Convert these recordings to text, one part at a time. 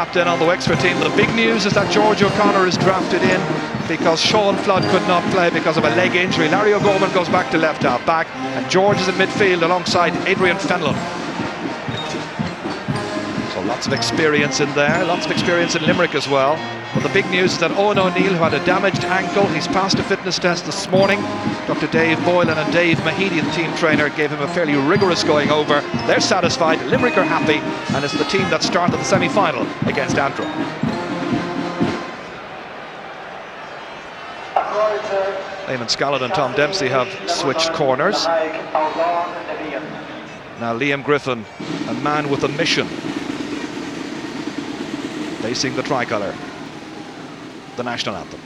Captain on the Wexford team. The big news is that George O'Connor is drafted in because Seán Flood could not play because of a leg injury. Larry O'Gorman goes back to left half back, and George is in midfield alongside Adrian Fenlon. So lots of experience in there, lots of experience in Limerick as well. But the big news is that Owen O'Neill, who had a damaged ankle, he's passed a fitness test this morning. Dr. Dave Boylan and Dave Mahidi, the team trainer, gave him a fairly rigorous going over. They're satisfied, Limerick are happy, and it's the team that started the semi-final against Antrim. Eamon Scallan and Tom Dempsey have switched corners. Now Liam Griffin, a man with a mission, facing the tricolour, the national anthem.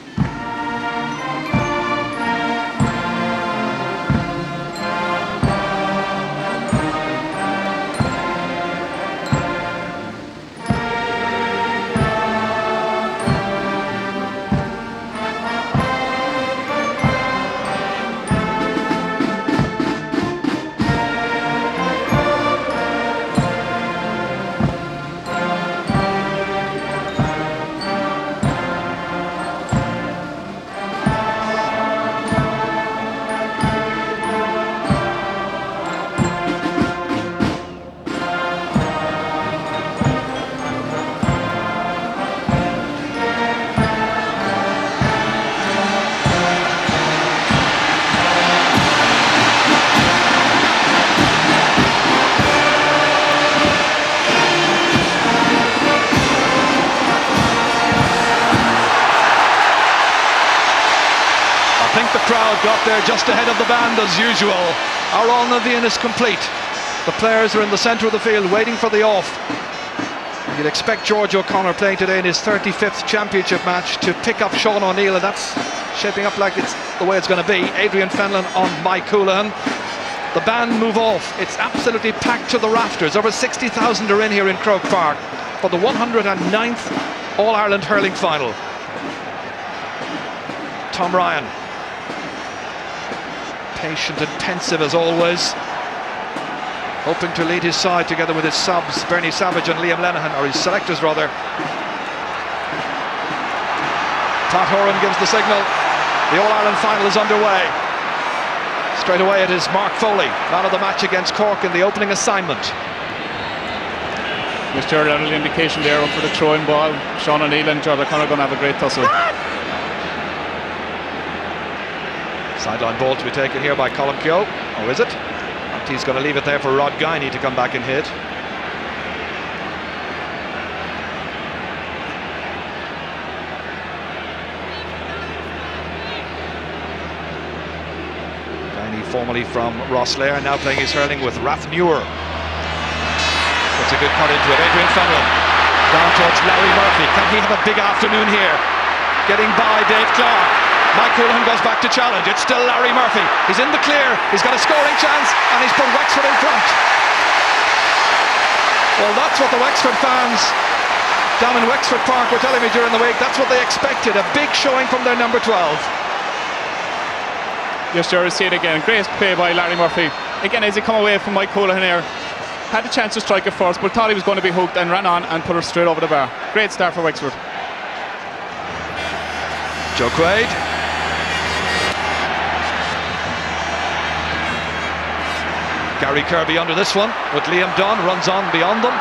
The crowd got there just ahead of the band as usual. Our all-Navíon is complete. The players are in the centre of the field waiting for the off. You'd expect George O'Connor, playing today in his 35th championship match, to pick up Seán O'Neill, and that's shaping up like it's the way it's going to be. Adrian Fenlon on Mike Houlihan. The band move off. It's absolutely packed to the rafters. Over 60,000 are in here in Croke Park for the 109th All-Ireland Hurling final. Tom Ryan, patient and pensive as always, hoping to lead his side together with his subs Bernie Savage and Liam Lenihan, or his selectors rather. Pat Horan gives the signal. The All-Ireland final is underway. Straight away it is Mark Foley, man of the match against Cork in the opening assignment. Mr. a little indication there up for the throwing ball. Seán O'Neill and George O'Connor going to have a great tussle. Sideline ball to be taken here by Colin Kehoe, or is it? And he's going to leave it there for Rod Guiney to come back and hit. Guiney, formerly from Rosslare, now playing his hurling with Rathmuir. Puts a good cut into it. Adrian Fenlon down towards Larry Murphy. Can he have a big afternoon here? Getting by Dave Clarke. Mike Houlihan goes back to challenge. It's still Larry Murphy. He's in the clear. He's got a scoring chance, and he's put Wexford in front. Well, that's what the Wexford fans down in Wexford Park were telling me during the week. That's what they expected. A big showing from their number 12. Yes, sir. See it again. Great play by Larry Murphy. Again, as he come away from Mike Houlihan here, had a chance to strike it first, but thought he was going to be hooked and ran on and put it straight over the bar. Great start for Wexford. Joe Quaid. Gary Kirby under this one, with Liam Dunne, runs on beyond them.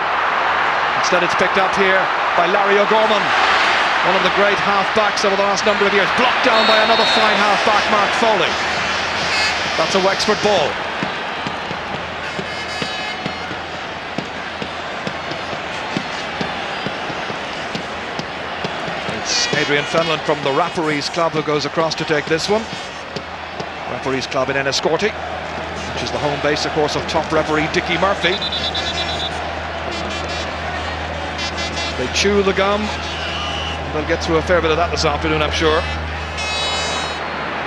Instead it's picked up here by Larry O'Gorman, one of the great half-backs over the last number of years. Blocked down by another fine half-back, Mark Foley. That's a Wexford ball. It's Adrian Fenlon from the Referees Club who goes across to take this one. Referees Club in Enniscorthy, which is the home base, of course, of top referee Dickie Murphy. They chew the gum. They'll get through a fair bit of that this afternoon, I'm sure.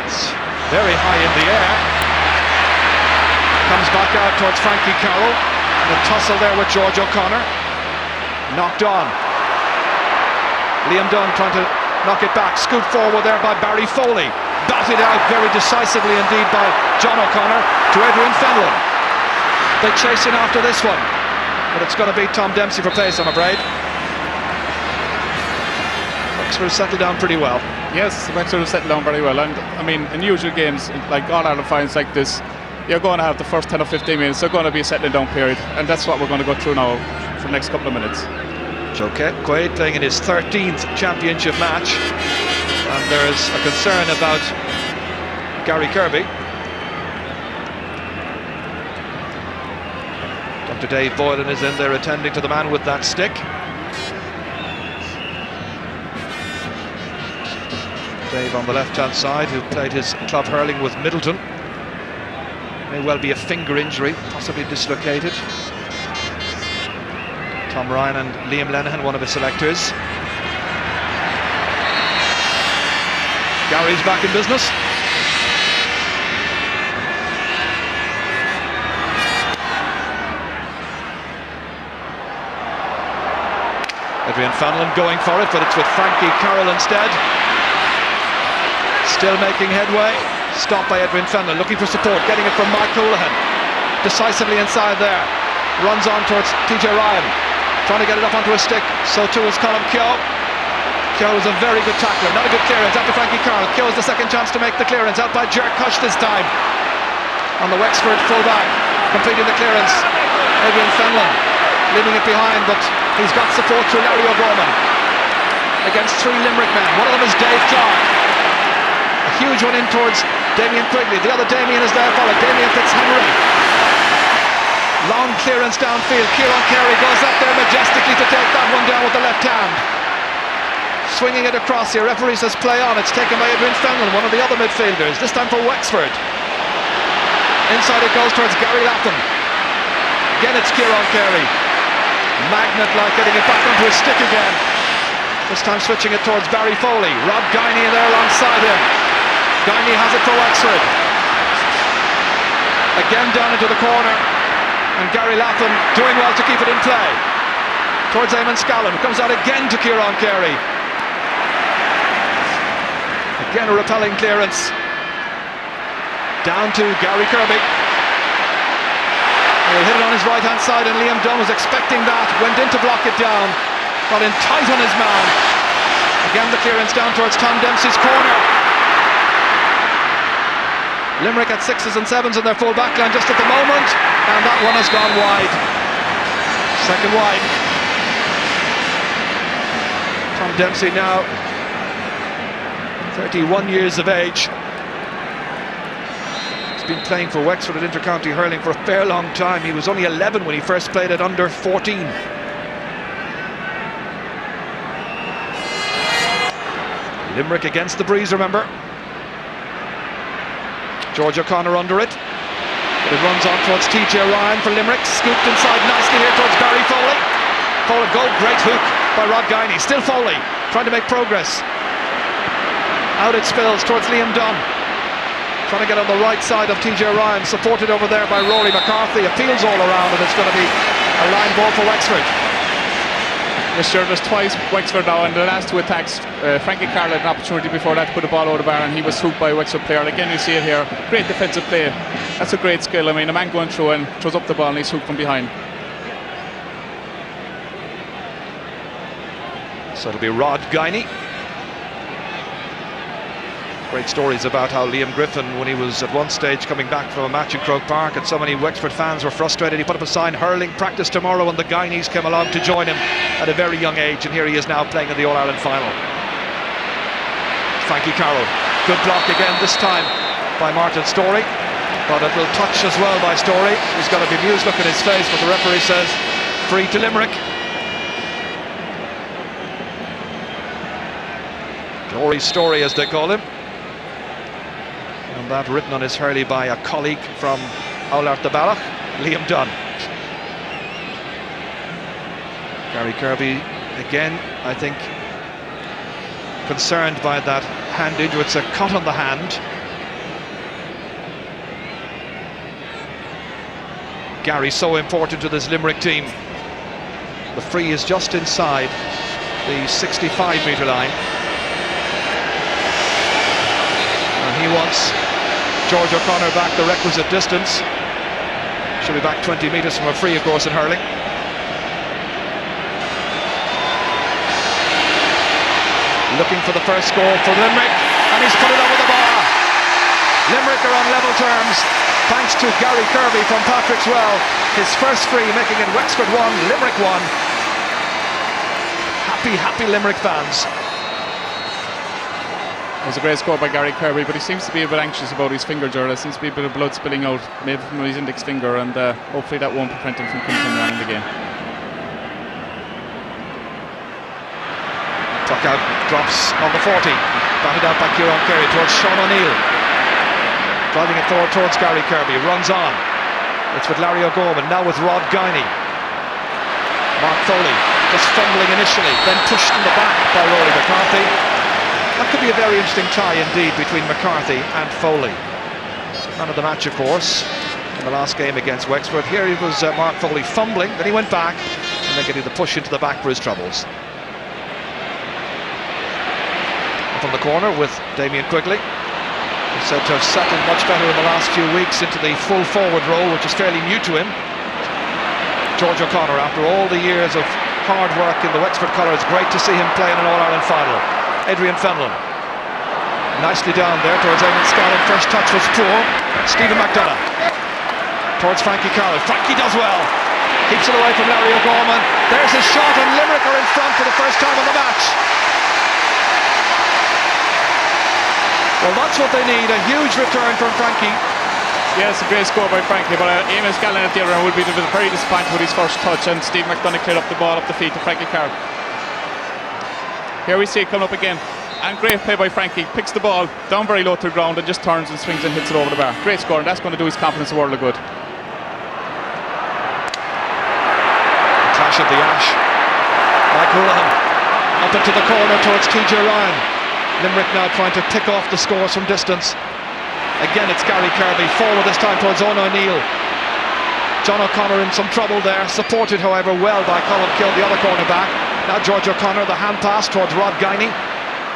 It's very high in the air. Comes back out towards Frankie Carroll. The tussle there with George O'Connor. Knocked on. Liam Dunne trying to knock it back. Scoot forward there by Barry Foley. Batted out very decisively indeed by John O'Connor to Adrian Fenlon. They chase in after this one, but it's going to be Tom Dempsey for pace, I'm afraid. Wexford have settled down pretty well. Yes, Wexford have settled down very well. And I mean, in usual games, like All-Ireland finals like this, you're going to have the first 10 or 15 minutes, they're going to be a settling down period. And that's what we're going to go through now for the next couple of minutes. Okay, Quaid playing in his 13th championship match. And there's a concern about Gary Kirby. Dr. Dave Boylan is in there attending to the man with that stick. Dave on the left-hand side, who played his club hurling with Middleton. May well be a finger injury, possibly dislocated. Tom Ryan and Liam Lenihan, one of his selectors. Gary's back in business. Adrian Fenlon going for it, but it's with Frankie Carroll instead. Still making headway. Stopped by Adrian Fenlon, looking for support, getting it from Mike Houlihan. Decisively inside there. Runs on towards TJ Ryan, trying to get it up onto a stick. So too is Kehoe. Kehoe was a very good tackler, not a good clearance after Frankie Carroll. Kehoe has the second chance to make the clearance, out by Cush this time. On the Wexford full-back, completing the clearance. Adrian Fenlon leaving it behind, but he's got support through Larry O'Gorman against three Limerick men. One of them is Dave Clarke. A huge one in towards Damien Quigley. The other Damien is there followed. Damien Fitzhenry. Long clearance downfield. Carey goes up there majestically to take that one down with the left hand. Swinging it across here. Referee says play on. It's taken by Adrian Fenlon, one of the other midfielders. This time for Wexford. Inside it goes towards Gary Laffan. Again it's Carey. Magnet-like, getting it back onto his stick again. This time switching it towards Barry Foley. Rob Guiney there alongside him. Guiney has it for Wexford. Again down into the corner. And Gary Laffan doing well to keep it in play. Towards Eamon Scallan. Comes out again to Carey. Again a repelling clearance. Down to Gary Kirby. He'll hit it on his right-hand side, and Liam Dunne was expecting that, went in to block it down, got in tight on his man. Again the clearance down towards Tom Dempsey's corner. Limerick at 6s and 7s in their full back line just at the moment, and that one has gone wide. Second wide. Tom Dempsey now 31 years of age. Been playing for Wexford at Intercounty Hurling for a fair long time. He was only 11 when he first played at under 14. Limerick against the breeze, remember. George O'Connor under it. But it runs on towards TJ Ryan for Limerick. Scooped inside nicely here towards Barry Foley. Foley goal, great hook by Rod Guiney. Still Foley trying to make progress. Out it spills towards Liam Dunne. Trying to get on the right side of TJ Ryan, supported over there by Rory McCarthy. Appeals all around, and it's going to be a line ball for Wexford. Yes, sure, there's twice Wexford now, and the last two attacks, Frankie Carroll had an opportunity before that to put the ball over the bar, and he was hooked by a Wexford player. And again, you see it here, great defensive play. That's a great skill. I mean, a man going through and throws up the ball, and he's hooked from behind. So it'll be Rod Guiney. Great stories about how Liam Griffin, when he was at one stage coming back from a match in Croke Park, and so many Wexford fans were frustrated, he put up a sign, hurling practice tomorrow, and the Guineys came along to join him at a very young age, and here he is now playing in the All-Ireland final. Frankie Carroll, good block again, this time by Martin Storey, but it will touch as well by Storey. He's got a bemused look in his face, but the referee says free to Limerick. Glory Storey, as they call him. And that written on his hurley by a colleague from Oulart de Ballach, Liam Dunne. Gary Kirby again, I think, concerned by that hand injury. It's a cut on the hand. Gary so important to this Limerick team. The free is just inside the 65-metre line. And he wants George O'Connor back the requisite distance. Should be back 20 metres from a free, of course, in hurling. looking for the first goal for Limerick, and he's put it over the bar. Limerick are on level terms thanks to Gary Kirby from Patrick's Well. His first free, making it Wexford 1, Limerick 1. Happy Limerick fans. It was a great score by Gary Kirby, but he seems to be a bit anxious about his finger, Ger. There seems to be a bit of blood spilling out, maybe from his index finger, and hopefully that won't prevent him from continuing on in the game. Tuck out, drops on the 40, batted out by Ciarán Carey towards Seán O'Neill, driving it forward towards Gary Kirby, runs on. It's with Larry O'Gorman, now with Rod Guiney. Mark Foley just fumbling initially, then pushed in the back by Rory McCarthy. That could be a very interesting tie indeed between McCarthy and Foley. Man of the match, of course, in the last game against Wexford. Here it was Mark Foley fumbling, then he went back, and then getting the push into the back for his troubles. From the corner with Damien Quigley, who's said to have settled much better in the last few weeks into the full forward role, which is fairly new to him. George O'Connor, after all the years of hard work in the Wexford colours, great to see him play in an All-Ireland final. Adrian Fenlon, nicely down there towards Eamon Scallan. First touch was poor. Stephen McDonagh towards Frankie Carroll. Frankie does well, keeps it away from Larry O'Gorman. There's his shot, and Limerick are in front for the first time in the match. Well, that's what they need, a huge return from Frankie. Yeah, it's a great score by Frankie, but Eamon Scallan at the other end would be very disappointed with his first touch, and Steve McDonagh cleared up the ball up the feet to Frankie Carroll. Here we see it coming up again, and great play by Frankie. Picks the ball down very low to the ground and just turns and swings and hits it over the bar. Great score, and that's going to do his confidence a world of good. Clash of the Ash. Mike Houlihan up into the corner towards TJ Ryan. Limerick now trying to pick off the scores from distance. Again, it's Gary Kirby forward this time towards Owen O'Neill. John O'Connor in some trouble there, supported however well by Colin Kill, the other cornerback. Now George O'Connor, the hand pass towards Rod Guiney.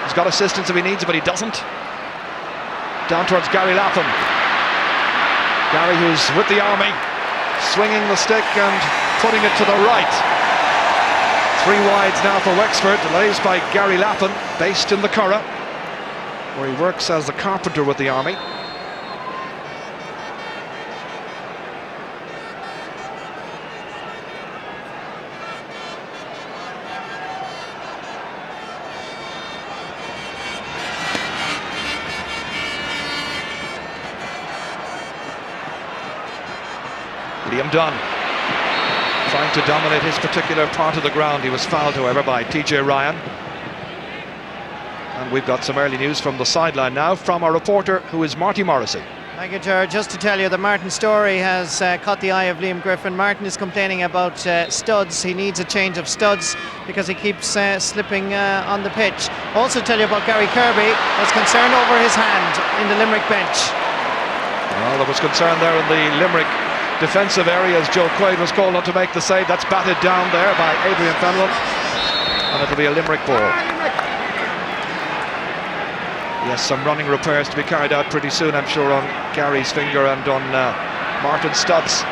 He's got assistance if he needs it, but he doesn't. Down towards Gary Laffan. Gary, who's with the army, swinging the stick and putting it to the right. Three wides now for Wexford, delays by Gary Laffan, based in the Curragh, where he works as a carpenter with the army. Liam Dunne trying to dominate his particular part of the ground. He was fouled, however, by TJ Ryan. And we've got some early news from the sideline now from our reporter, who is Marty Morrissey. Thank you, Gerard. Just to tell you that Martin Storey has caught the eye of Liam Griffin. Martin is complaining about studs. He needs a change of studs because he keeps slipping on the pitch. Also tell you about Gary Kirby. There's concern over his hand in the Limerick bench. Well, there was concern there in the Limerick defensive area as Joe Quaid was called on to make the save. That's batted down there by Adrian Fenlon, and it'll be a Limerick ball. Yes, some running repairs to be carried out pretty soon, I'm sure, on Gary's finger and on Martin's studs.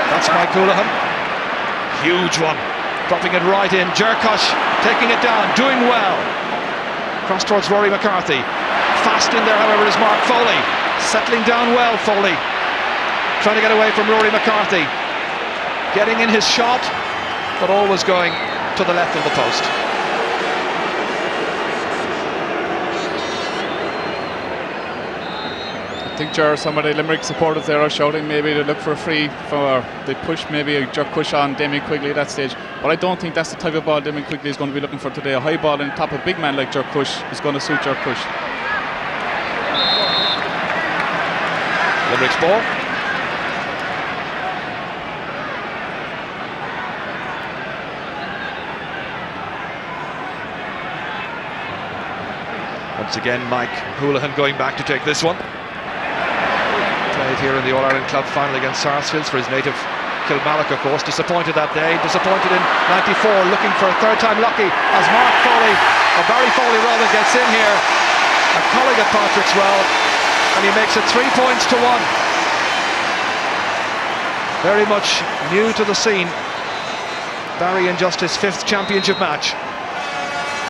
That's Mike Houlihan. Huge one, dropping it right in. Cush taking it down, doing well. Cross towards Rory McCarthy. Fast in there, however, is Mark Foley. Settling down well, Foley. Trying to get away from Rory McCarthy. Getting in his shot, but always going to the left of the post. I think, Ger, some of the Limerick supporters there are shouting maybe to look for a free, for they push maybe a jerk push on Damien Quigley at that stage. But I don't think that's the type of ball Damien Quigley is going to be looking for today. A high ball on top of a big man like Jerk Cush is going to suit Jerk Cush. Limerick's ball. Once again, Mike Houlihan going back to take this one. Played here in the All-Ireland Club final against Sarsfields for his native Kilmallock, of course. Disappointed that day, disappointed in '94, looking for a third time lucky as Mark Foley, or Barry Foley rather, gets in here. A colleague at Patrick's Well, and he makes it 3 points to 1. Very much new to the scene. Barry in just his 5th championship match.